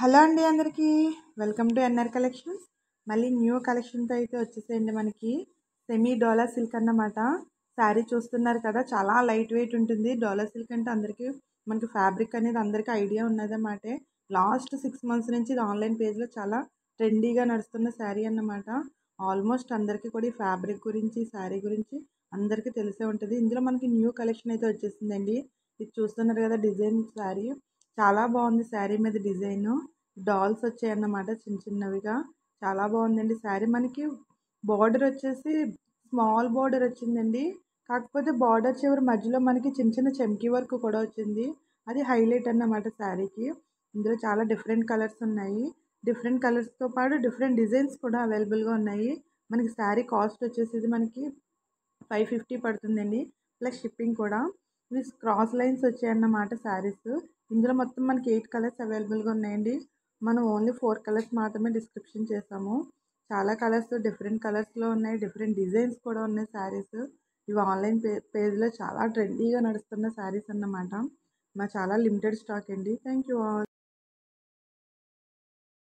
Hello అండి అందరికీ. Welcome to NR collections. మళ్ళీ న్యూ కలెక్షన్తో అయితే వచ్చేసేయండి. మనకి సెమీ డోలా సిల్క్ అన్నమాట. శారీ చూస్తున్నారు కదా, చాలా లైట్ వెయిట్ ఉంటుంది. డోలా సిల్క్ అంటే అందరికీ మనకి ఫ్యాబ్రిక్ అనేది అందరికీ ఐడియా ఉన్నదన్నమాట. లాస్ట్ 6 మంత్స్ నుంచి ఇది ఆన్లైన్ పేజ్లో చాలా ట్రెండీగా నడుస్తున్న శారీ అన్నమాట. ఆల్మోస్ట్ అందరికీ కూడా ఈ ఫ్యాబ్రిక్ గురించి, శారీ గురించి అందరికీ తెలిసే ఉంటుంది. ఇందులో మనకి న్యూ కలెక్షన్ అయితే వచ్చేసిందండి. ఇది చూస్తున్నారు కదా, డిజైన్ శారీ చాలా బాగుంది. శారీ మీద డిజైను డాల్స్ వచ్చాయన్నమాట, చిన్న చిన్నవిగా. చాలా బాగుందండి శారీ. మనకి బార్డర్ వచ్చేసి స్మాల్ బార్డర్ వచ్చిందండి. కాకపోతే బార్డర్ చివరి మధ్యలో మనకి చిన్న చిన్న చెమ్కీ వర్క్ కూడా వచ్చింది. అది హైలైట్ అన్నమాట శారీకి. ఇందులో చాలా డిఫరెంట్ కలర్స్ ఉన్నాయి. డిఫరెంట్ కలర్స్తో పాటు డిఫరెంట్ డిజైన్స్ కూడా అవైలబుల్గా ఉన్నాయి. మనకి శారీ కాస్ట్ వచ్చేసి ఇది మనకి 550 పడుతుందండి, ప్లస్ షిప్పింగ్ కూడా. ఇవి క్రాస్ లైన్స్ వచ్చాయన్నమాట శారీస్. ఇందులో మొత్తం మనకి 8 కలర్స్ అవైలబుల్గా ఉన్నాయండి. మనం ఓన్లీ 4 కలర్స్ మాత్రమే డిస్క్రిప్షన్ చేసాము. చాలా కలర్స్ డిఫరెంట్ కలర్స్లో ఉన్నాయి. డిఫరెంట్ డిజైన్స్ కూడా ఉన్నాయి శారీస్. ఇవి ఆన్లైన్ పేజ్లో చాలా ట్రెండీగా నడుస్తున్న శారీస్ అన్నమాట. మా చాలా లిమిటెడ్ స్టాక్ అండి. Thank you all.